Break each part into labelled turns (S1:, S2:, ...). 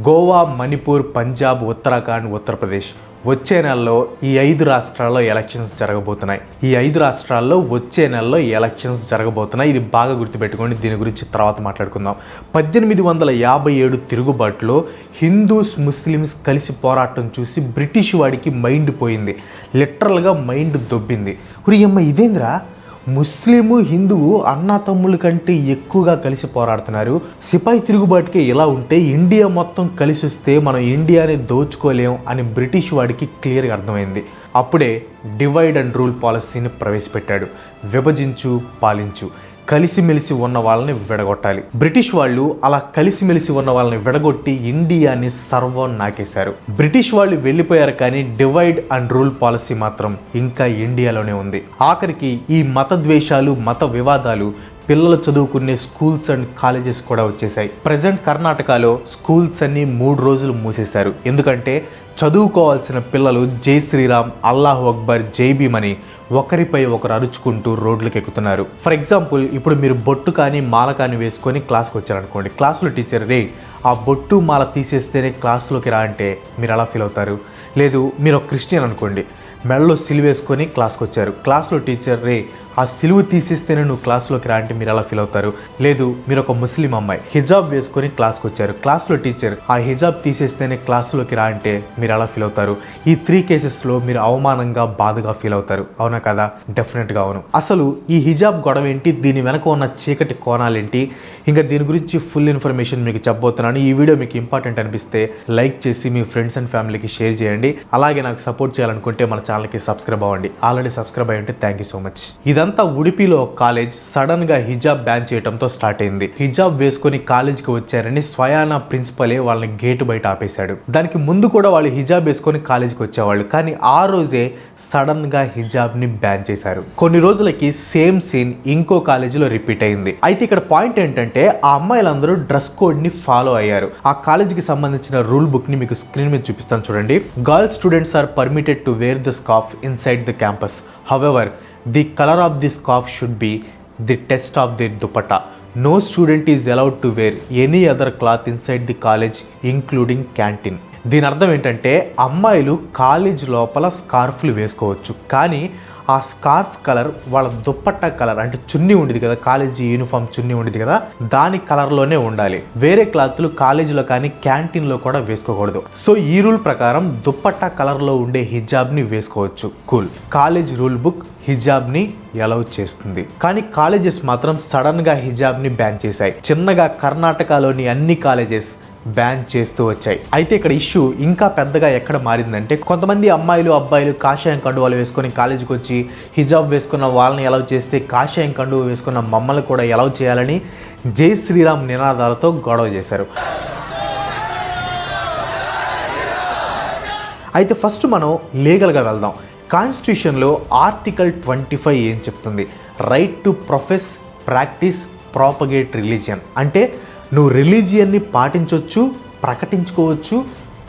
S1: గోవా, మణిపూర్, పంజాబ్, ఉత్తరాఖండ్, ఉత్తరప్రదేశ్ వచ్చే నెలలో ఈ 5 రాష్ట్రాల్లో ఎలక్షన్స్ జరగబోతున్నాయి. ఈ 5 రాష్ట్రాల్లో వచ్చే నెలలో ఎలక్షన్స్ జరగబోతున్నాయి. ఇది బాగా గుర్తుపెట్టుకోండి. దీని గురించి తర్వాత మాట్లాడుకుందాం. 1857 తిరుగుబాటులో హిందూస్, ముస్లిమ్స్ కలిసి పోరాటం చూసి బ్రిటిష్ వాడికి మైండ్ పోయింది. లిటరల్గా మైండ్ దొబ్బింది. ఉరియమ్మ ఇదేంద్రా, ముస్లిము హిందువు అన్నా తమ్ముళ్ళ కంటే ఎక్కువగా కలిసి పోరాడుతున్నారు. సిపాయి తిరుగుబాటుకే ఇలా ఉంటే ఇండియా మొత్తం కలిసి వస్తే మనం ఇండియాని దోచుకోలేం అని బ్రిటిష్ వాడికి క్లియర్గా అర్థమైంది. అప్పుడే డివైడ్ అండ్ రూల్ పాలసీని ప్రవేశపెట్టాడు. విభజించు, పాలించు, కలిసిమెలిసి ఉన్న వాళ్ళని విడగొట్టాలి. బ్రిటిష్ వాళ్ళు అలా కలిసిమెలిసి ఉన్న వాళ్ళని విడగొట్టి ఇండియాని సర్వం నాకేశారు. బ్రిటిష్ వాళ్ళు వెళ్ళిపోయారు, కానీ డివైడ్ అండ్ రూల్ పాలసీ మాత్రం ఇంకా ఇండియాలోనే ఉంది. ఆఖరికి ఈ మత ద్వేషాలు, మత వివాదాలు పిల్లలు చదువుకునే స్కూల్స్ అండ్ కాలేజెస్ కూడా వచ్చేసాయి. ప్రజెంట్ కర్ణాటకలో స్కూల్స్ అన్ని 3 రోజులు మూసేశారు. ఎందుకంటే చదువుకోవాల్సిన పిల్లలు జై శ్రీరామ్, అల్లాహు అక్బర్, జై భీమ్ అని ఒకరిపై ఒకరు అరుచుకుంటూ రోడ్లకు ఎక్కుతున్నారు. ఫర్ ఎగ్జాంపుల్, ఇప్పుడు మీరు బొట్టు కానీ మాల కానీ వేసుకొని క్లాస్కి వచ్చారనుకోండి. క్లాసులో టీచర్ రే ఆ బొట్టు మాల తీసేస్తేనే క్లాస్లోకి రా అంటే మీరు ఎలా ఫీల్ అవుతారు? లేదు, మీరు ఒక క్రిస్టియన్ అనుకోండి, మెడలో సిలువ వేసుకొని క్లాస్కి వచ్చారు. క్లాస్లో టీచర్ రే ఆ సిలువ తీసేస్తేనే నువ్వు క్లాస్లోకి రా అంటే మీరు ఎలా ఫీల్ అవుతారు? లేదు, మీరు ఒక ముస్లిం అమ్మాయి హిజాబ్ వేసుకొని క్లాస్కి వచ్చారు. క్లాస్లో టీచర్ ఆ హిజాబ్ తీసేస్తేనే క్లాస్లోకి రా అంటే మీరు ఎలా ఫీల్ అవుతారు? ఈ 3 కేసెస్లో మీరు అవమానంగా, బాధగా ఫీల్ అవుతారు. అవునా కదా? డెఫినెట్గా అవును. అసలు ఈ హిజాబ్ గొడవ ఏంటి, దీని వెనక ఉన్న చీకటి కోణాలేంటి, ఇంకా దీని గురించి ఫుల్ ఇన్ఫర్మేషన్ మీకు చెప్పబోతున్నాను. ఈ వీడియో మీకు ఇంపార్టెంట్ అనిపిస్తే లైక్ చేసి మీ ఫ్రెండ్స్ అండ్ ఫ్యామిలీకి షేర్ చేయండి. అలాగే నాకు సపోర్ట్ చేయాలనుకుంటే మన ఛానల్కి సబ్స్క్రైబ్ అవ్వండి. ఆల్రెడీ సబ్స్క్రైబ్ అయ్యి ఉంటే థ్యాంక్ యూ సో మచ్. ఇదంతా ఉడిపిలో కాలేజ్ సడన్ గా హిజాబ్ బ్యాన్ చేయడంతో స్టార్ట్ అయింది. హిజాబ్ వేసుకొని కాలేజ్కి వచ్చారని స్వయానా ప్రిన్సిపలే వాళ్ళని గేటు బయట ఆపేశాడు. దానికి ముందు కూడా వాళ్ళు హిజాబ్ వేసుకొని కాలేజ్కి వచ్చేవాళ్ళు, కానీ ఆ రోజే సడన్ గా హిజాబ్ ని బ్యాన్ చేశారు. కొన్ని రోజులకి సేమ్ సీన్ ఇంకో కాలేజీలో రిపీట్ అయింది. అయితే ఇక్కడ పాయింట్ ఏంటంటే ఆ అమ్మాయిలందరూ డ్రెస్ కోడ్ ని ఫాలో అయ్యారు. ఆ కాలేజీకి సంబంధించిన రూల్ బుక్ ని మీకు స్క్రీన్ మీద చూపిస్తాను చూడండి. Girls students are permitted to wear the scarf inside the campus. However, the color of the scarf should be the test of their dupatta. No student is allowed to wear any other cloth inside the college, including canteen. దీని అర్థం ఏంటంటే అమ్మాయిలు college లోపల స్కార్ఫ్లు వేసుకోవచ్చు, కానీ ఆ scarf colour వాళ్ళ dupatta colour, అంటే చున్నీ ఉండేది కదా, కాలేజీ యూనిఫామ్ చున్నీ ఉండేది కదా, దాని కలర్లోనే ఉండాలి. వేరే క్లాత్లు కాలేజీలో కానీ క్యాంటీన్లో కూడా వేసుకోకూడదు. సో ఈ రూల్ ప్రకారం దుప్పట్టా కలర్లో ఉండే హిజాబ్ని వేసుకోవచ్చు. కూల్. కాలేజ్ రూల్ బుక్ హిజాబ్ని అలౌ చేస్తుంది, కానీ కాలేజెస్ మాత్రం సడన్గా హిజాబ్ని బ్యాన్ చేశాయి. చిన్నగా కర్ణాటకలోని అన్ని కాలేజెస్ బ్యాన్ చేస్తూ వచ్చాయి. అయితే ఇక్కడ ఇష్యూ ఇంకా పెద్దగా ఎక్కడ మారిందంటే, కొంతమంది అమ్మాయిలు, అబ్బాయిలు కాషాయం కండువాలు వేసుకొని కాలేజీకి వచ్చి హిజాబ్ వేసుకున్న వాళ్ళని అలౌ చేస్తే కాషాయం కండువ వేసుకున్న మమ్మల్ని కూడా అలౌ చేయాలని జై శ్రీరామ్ నినాదాలతో గొడవ చేశారు. అయితే ఫస్ట్ మనం లీగల్గా వెళ్దాం. కాన్స్టిట్యూషన్లో ఆర్టికల్ 25 ఏం చెప్తుంది? Right to profess, practice, propagate religion. అంటే నువ్వు రిలీజియన్ని పాటించవచ్చు, ప్రకటించుకోవచ్చు,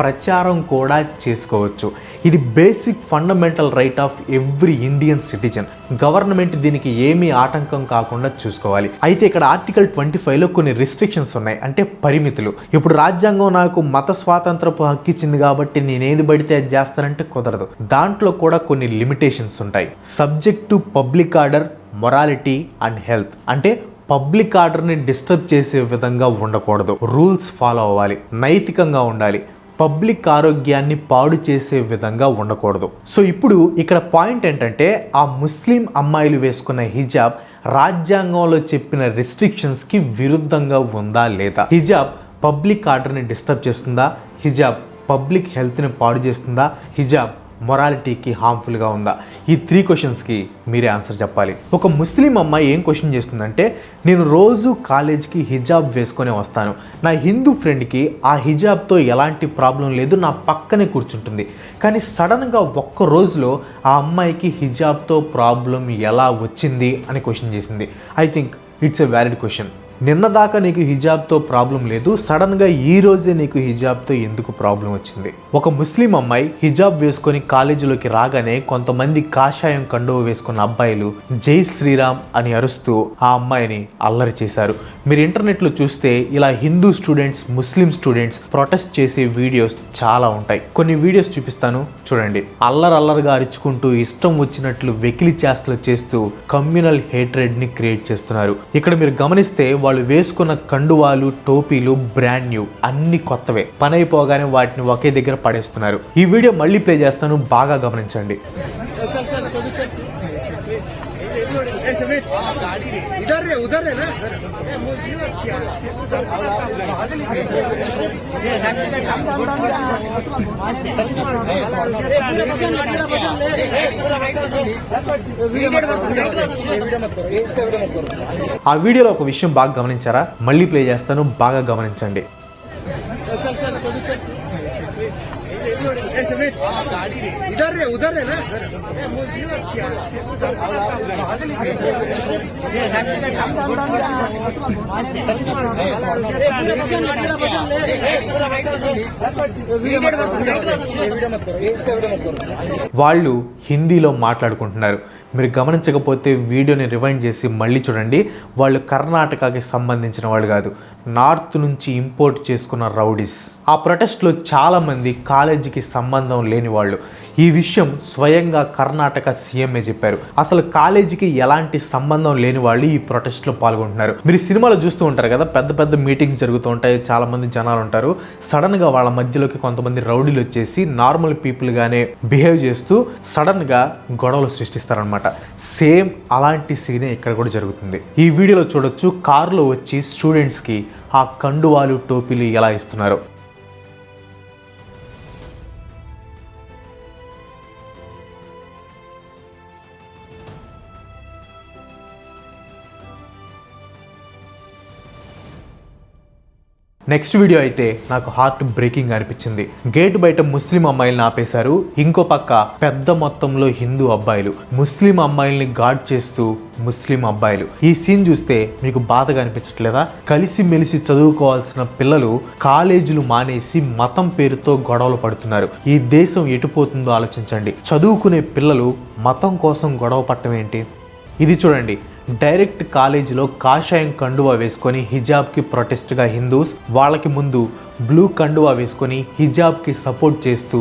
S1: ప్రచారం కూడా చేసుకోవచ్చు. ఇది basic fundamental right of every Indian citizen. Government దీనికి ఏమీ ఆటంకం కాకుండా చూసుకోవాలి. అయితే ఇక్కడ ఆర్టికల్ 25లో కొన్ని రిస్ట్రిక్షన్స్ ఉన్నాయి, అంటే పరిమితులు. ఇప్పుడు రాజ్యాంగం నాకు మత స్వాతంత్రపు హక్కు ఇచ్చింది కాబట్టి నేనేది పడితే అది చేస్తానంటే కుదరదు. దాంట్లో కూడా కొన్ని లిమిటేషన్స్ ఉంటాయి. Subject to public order, morality and health. అంటే పబ్లిక్ ఆర్డర్ని డిస్టర్బ్ చేసే విధంగా ఉండకూడదు, రూల్స్ ఫాలో అవ్వాలి, నైతికంగా ఉండాలి, పబ్లిక్ ఆరోగ్యాన్ని పాడు చేసే విధంగా ఉండకూడదు. సో ఇప్పుడు ఇక్కడ పాయింట్ ఏంటంటే, ఆ ముస్లిం అమ్మాయిలు వేసుకున్న హిజాబ్ రాజ్యాంగంలో చెప్పిన రిస్ట్రిక్షన్స్కి విరుద్ధంగా ఉందా లేదా? హిజాబ్ పబ్లిక్ ఆర్డర్ని డిస్టర్బ్ చేస్తుందా? హిజాబ్ పబ్లిక్ హెల్త్ని పాడు చేస్తుందా? హిజాబ్ మొరాలిటీకి హార్మ్ఫుల్గా ఉందా? ఈ 3 క్వశ్చన్స్కి మీరే ఆన్సర్ చెప్పాలి. ఒక ముస్లిం అమ్మాయి ఏం క్వశ్చన్ చేస్తుందంటే, నేను రోజు కాలేజ్కి హిజాబ్ వేసుకొని వస్తాను, నా హిందూ ఫ్రెండ్కి ఆ హిజాబ్తో ఎలాంటి ప్రాబ్లం లేదు, నా పక్కనే కూర్చుంటుంది, కానీ సడన్గా ఒక్క రోజులో ఆ అమ్మాయికి హిజాబ్తో ప్రాబ్లం ఎలా వచ్చింది అని క్వశ్చన్ చేసింది. I think it's a valid question. నిన్నదాకా నీకు హిజాబ్తో ప్రాబ్లం లేదు, సడన్గా ఈ రోజే నీకు హిజాబ్తో ఎందుకు ప్రాబ్లం వచ్చింది? ఒక ముస్లిం అమ్మాయి హిజాబ్ వేసుకొని కాలేజీలోకి రాగానే కొంతమంది కాషాయం కండువ వేసుకున్న అబ్బాయిలు జై శ్రీరామ్ అని అరుస్తూ ఆ అమ్మాయిని అల్లరి చేశారు. మీరు ఇంటర్నెట్లో చూస్తే ఇలా Hindu students, Muslim students protest చేసే వీడియోస్ చాలా ఉంటాయి. కొన్ని వీడియోస్ చూపిస్తాను చూడండి. అల్లరల్లరగా అరుచుకుంటూ ఇష్టం వచ్చినట్లు వెకిలి చేష్టలు చేస్తూ కమ్యూనల్ హేట్రెడ్ ని క్రియేట్ చేస్తున్నారు. ఇక్కడ మీరు గమనిస్తే వాళ్ళు వేసుకున్న కండువాలు, టోపీలు బ్రాండ్ న్యూ, అన్ని కొత్తవే. పని అయిపోగానే వాటిని ఒకే దగ్గర పడేస్తున్నారు. ఈ వీడియో మళ్ళీ ప్లే చేస్తాను, బాగా గమనించండి. ఆ వీడియోలో ఒక విషయం బాగా గమనించారా? మళ్ళీ ప్లే చేస్తాను, బాగా గమనించండి. వాళ్ళు హిందీలో మాట్లాడుకుంటున్నారు. మీరు గమనించకపోతే వీడియోని రివైండ్ చేసి మళ్ళీ చూడండి. వాళ్ళు కర్ణాటకకి సంబంధించిన వాళ్ళు కాదు, నార్త్ నుంచి ఇంపోర్ట్ చేసుకున్న రౌడీస్. ఆ ప్రొటెస్ట్లో చాలామంది కాలేజీకి సంబంధం లేని వాళ్ళు. ఈ విషయం స్వయంగా కర్ణాటక సీఎంఏ చెప్పారు. అసలు కాలేజీకి ఎలాంటి సంబంధం లేని వాళ్ళు ఈ ప్రొటెస్ట్లో పాల్గొంటున్నారు. మీరు సినిమాలో చూస్తూ ఉంటారు కదా, పెద్ద పెద్ద మీటింగ్స్ జరుగుతూ ఉంటాయి, చాలామంది జనాలు ఉంటారు. సడన్గా వాళ్ళ మధ్యలోకి కొంతమంది రౌడీలు వచ్చేసి నార్మల్ పీపుల్గానే బిహేవ్ చేస్తూ సడన్గా గొడవలు సృష్టిస్తారనమాట. సేమ్ అలాంటి సీనే ఇక్కడ కూడా జరుగుతుంది. ఈ వీడియోలో చూడొచ్చు, కారులో వచ్చి స్టూడెంట్స్కి ఆ కండువాలు, టోపీలు ఎలా ఇస్తున్నారు. నెక్స్ట్ వీడియో అయితే నాకు హార్ట్ బ్రేకింగ్ అనిపించింది. గేట్ బయట ముస్లిం అమ్మాయిలను ఆపేశారు, ఇంకో పక్క పెద్ద మొత్తంలో హిందూ అబ్బాయిలు ముస్లిం అమ్మాయిల్ని గార్డ్ చేస్తూ ముస్లిం అబ్బాయిలు. ఈ సీన్ చూస్తే మీకు బాధగా అనిపించట్లేదా? కలిసిమెలిసి చదువుకోవాల్సిన పిల్లలు కాలేజీలు మానేసి మతం పేరుతో గొడవలు పడుతున్నారు. ఈ దేశం ఎటుపోతుందో ఆలోచించండి. చదువుకునే పిల్లలు మతం కోసం గొడవ పట్టడం ఏంటి? ఇది చూడండి, డైరెక్ట్ కాలేజీలో కాషాయం కండువా వేసుకొని హిజాబ్కి ప్రొటెస్ట్గా హిందూస్, వాళ్ళకి ముందు బ్లూ కండువా వేసుకొని హిజాబ్కి సపోర్ట్ చేస్తూ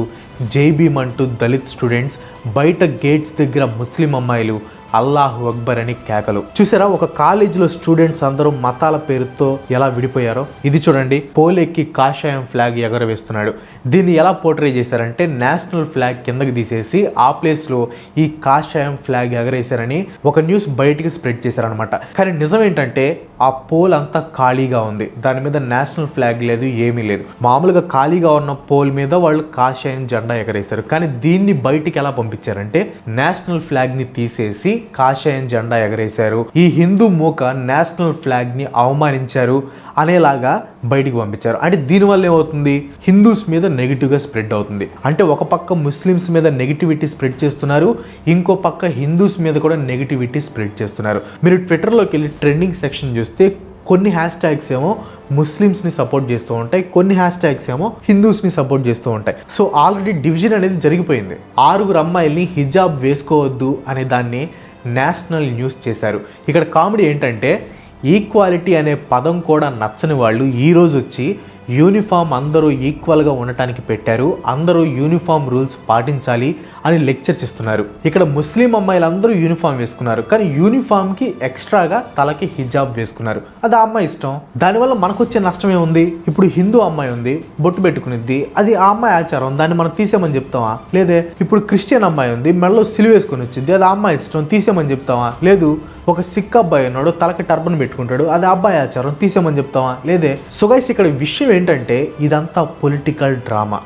S1: జై భీమ్ అంటూ దళిత్ స్టూడెంట్స్, బయట గేట్స్ దగ్గర ముస్లిం అమ్మాయిలు అల్లాహు అక్బర్ అని కేకలు. చూసారా, ఒక కాలేజీలో స్టూడెంట్స్ అందరూ మతాల పేరుతో ఎలా విడిపోయారో. ఇది చూడండి, పోలెక్కి కాషాయం ఫ్లాగ్ ఎగరవేస్తున్నాడు. దీన్ని ఎలా పోర్ట్రే చేశారంటే నేషనల్ ఫ్లాగ్ కిందకి తీసేసి ఆ ప్లేస్లో ఈ కాషాయం ఫ్లాగ్ ఎగరేశారని ఒక న్యూస్ బయటికి స్ప్రెడ్ చేశారనమాట. కానీ నిజం ఏంటంటే ఆ పోల్ అంతా ఖాళీగా ఉంది, దాని మీద నేషనల్ ఫ్లాగ్ లేదు, ఏమీ లేదు. మామూలుగా ఖాళీగా ఉన్న పోల్ మీద వాళ్ళు కాషాయం జెండా ఎగరేశారు. కానీ దీన్ని బయటికి ఎలా పంపించారంటే నేషనల్ ఫ్లాగ్ని తీసేసి కాషాయం జెండా ఎగరేశారు. ఈ హిందూ మూక నేషనల్ ఫ్లాగ్ ని అవమానించారు అనేలాగా బయటికి పంపించారు. అంటే దీనివల్ల ఏమవుతుంది? హిందూస్ మీద నెగిటివ్గా స్ప్రెడ్ అవుతుంది. అంటే ఒక పక్క ముస్లిమ్స్ మీద నెగిటివిటీ స్ప్రెడ్ చేస్తున్నారు, ఇంకో పక్క హిందూస్ మీద కూడా నెగిటివిటీ స్ప్రెడ్ చేస్తున్నారు. మీరు ట్విట్టర్లోకి వెళ్ళి ట్రెండింగ్ సెక్షన్ చూస్తే కొన్ని హ్యాష్ ట్యాగ్స్ ఏమో ముస్లిమ్స్ని సపోర్ట్ చేస్తూ ఉంటాయి, కొన్ని హ్యాష్ ట్యాగ్స్ ఏమో హిందూస్ని సపోర్ట్ చేస్తూ ఉంటాయి. సో ఆల్రెడీ డివిజన్ అనేది జరిగిపోయింది. 6 అమ్మాయిల్ని హిజాబ్ వేసుకోవద్దు అనే దాన్ని నేషనల్ న్యూస్ చేశారు. ఇక్కడ కామెడీ ఏంటంటే ఈక్వాలిటీ అనే పదం కూడా నచ్చని వాళ్ళు ఈరోజు వచ్చి యూనిఫామ్ అందరూ ఈక్వల్గా ఉండటానికి పెట్టారు, అందరూ యూనిఫామ్ రూల్స్ పాటించాలి అని లెక్చర్స్ ఇస్తున్నారు. ఇక్కడ ముస్లిం అమ్మాయిలందరూ యూనిఫామ్ వేసుకున్నారు, కానీ యూనిఫామ్కి ఎక్స్ట్రాగా తలకి హిజాబ్ వేసుకున్నారు. అది ఆ అమ్మాయి ఇష్టం. దానివల్ల మనకు వచ్చే నష్టం ఏముంది? ఇప్పుడు హిందూ అమ్మాయి ఉంది, బొట్టు పెట్టుకునిద్ది, అది ఆ అమ్మాయి ఆచారం, దాన్ని మనం తీసేమని చెప్తామా? లేదే. ఇప్పుడు క్రిస్టియన్ అమ్మాయి ఉంది, మెడలో సిలువ వేసుకొని వచ్చింది, అది ఆ అమ్మాయి ఇష్టం, తీసేమని చెప్తామా? లేదు. ఒక సిక్ అబ్బాయి ఉన్నాడు, తలకి టర్బన్ పెట్టుకుంటాడు, అది అబ్బాయి ఆచారం, తీసేమని చెప్తామా? లేదే. సో గైస్, ఇక్కడ విషయం ఏంటంటే ఇదంతా పొలిటికల్ డ్రామా.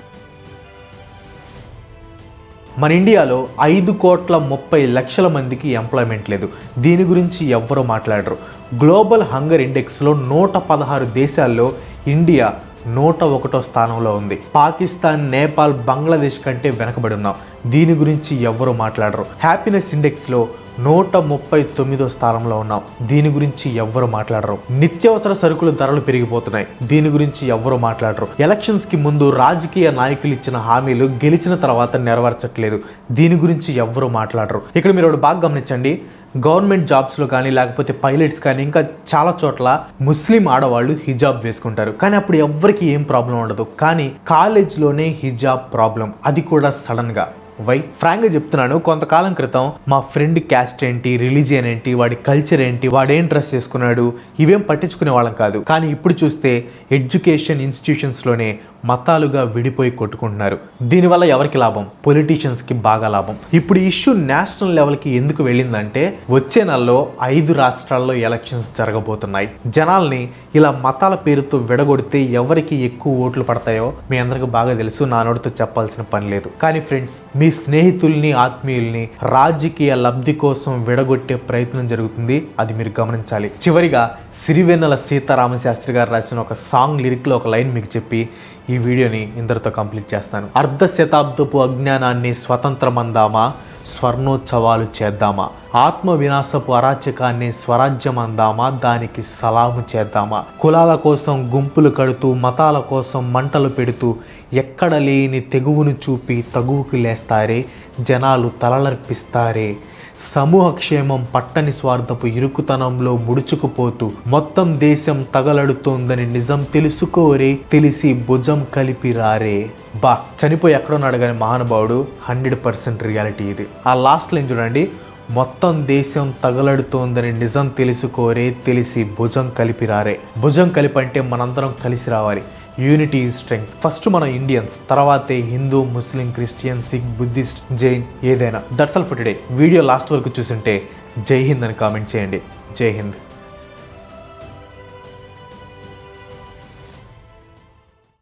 S1: మన ఇండియాలో 5,30,00,000 మందికి ఎంప్లాయ్మెంట్ లేదు. దీని గురించి ఎవ్వరూ మాట్లాడరు. గ్లోబల్ హంగర్ ఇండెక్స్లో 116 దేశాల్లో ఇండియా 101వ స్థానంలో ఉంది. పాకిస్తాన్, నేపాల్, బంగ్లాదేశ్ కంటే వెనకబడి ఉన్నాం. దీని గురించి ఎవ్వరూ మాట్లాడరు. హ్యాపీనెస్ ఇండెక్స్లో 139వ స్థానంలో ఉన్నాం. దీని గురించి ఎవ్వరు మాట్లాడరు. నిత్యావసర సరుకుల ధరలు పెరిగిపోతున్నాయి. దీని గురించి ఎవ్వరు మాట్లాడరు. ఎలక్షన్స్ కి ముందు రాజకీయ నాయకులు ఇచ్చిన హామీలు గెలిచిన తర్వాత నెరవేర్చట్లేదు. దీని గురించి ఎవ్వరు మాట్లాడరు. ఇక్కడ మీరు ఒకటి బాగా గమనించండి. గవర్నమెంట్ జాబ్స్లో కానీ లేకపోతే పైలట్స్ కానీ ఇంకా చాలా చోట్ల ముస్లిం ఆడవాళ్ళు హిజాబ్ వేసుకుంటారు. కానీ అప్పుడు ఎవ్వరికి ఏం ప్రాబ్లం ఉండదు. కానీ కాలేజ్లోనే హిజాబ్ ప్రాబ్లం, అది కూడా సడన్గా. ఫ్రాంక్గా చెప్తున్నాను, కొంతకాలం క్రితం మా ఫ్రెండ్ క్యాస్ట్ ఏంటి, రిలీజియన్ ఏంటి, వాడి కల్చర్ ఏంటి, వాడేం డ్రెస్ వేసుకున్నాడు, ఇవేం పట్టించుకునే వాళ్ళం కాదు. కానీ ఇప్పుడు చూస్తే ఎడ్యుకేషన్ ఇన్స్టిట్యూషన్స్లోనే మతాలుగా విడిపోయి కొట్టుకుంటున్నారు. దీనివల్ల ఎవరికి లాభం? పొలిటీషియన్స్కి బాగా లాభం. ఇప్పుడు ఇష్యూ నేషనల్ లెవెల్కి ఎందుకు వెళ్ళిందంటే వచ్చే నెలలో 5 రాష్ట్రాల్లో ఎలక్షన్స్ జరగబోతున్నాయి. జనాల్ని ఇలా మతాల పేరుతో విడగొడితే ఎవరికి ఎక్కువ ఓట్లు పడతాయో మీ అందరికి బాగా తెలుసు. నా నోటితో చెప్పాల్సిన పని లేదు. కానీ ఫ్రెండ్స్, మీ స్నేహితుల్ని, ఆత్మీయుల్ని రాజకీయ లబ్ధి కోసం విడగొట్టే ప్రయత్నం జరుగుతుంది. అది మీరు గమనించాలి. చివరిగా సిరివెన్నెల సీతారామశాస్త్రి గారు రాసిన ఒక సాంగ్ లిరిక్లో ఒక లైన్ మీకు చెప్పి ఈ వీడియోని ఇందరితో కంప్లీట్ చేస్తాను. అర్ధ శతాబ్దపు అజ్ఞానాన్ని స్వతంత్రమందామా, స్వర్ణోత్సవాలు చేద్దామా, ఆత్మ వినాశపు అరాచకాన్ని స్వరాజ్యం అందామా, దానికి సలాము చేద్దామా, కులాల కోసం గుంపులు కడుతూ, మతాల కోసం మంటలు పెడుతూ, ఎక్కడ లేని తెగువును చూపి తగువుకు లేస్తారే, జనాలు తలలర్పిస్తారే, సమూహ క్షేమం పట్టని స్వార్థపు ఇరుకుతనంలో ముడుచుకుపోతూ మొత్తం దేశం తగలడుతోందని నిజం తెలుసుకోరే, తెలిసి భుజం కలిపి రారే. చనిపోయి ఎక్కడున్నాడు కానీ మహానుభావుడు 100% రియాలిటీ ఇది. ఆ లాస్ట్ లైన్ చూడండి, మొత్తం దేశం తగలడుతోందని నిజం తెలుసుకోరే, తెలిసి భుజం కలిపి రారే. భుజం కలిపి అంటే మనందరం కలిసి రావాలి. Unity is strength. ఫస్ట్ మనం ఇండియన్స్, తర్వాతే హిందూ, ముస్లిం, క్రిస్టియన్, సిక్, బుద్ధిస్ట్, జైన్, ఏదైనా. That's all for today. Video last వరకు చూసుంటే జై హింద్ అని కామెంట్ చేయండి. జై హింద్.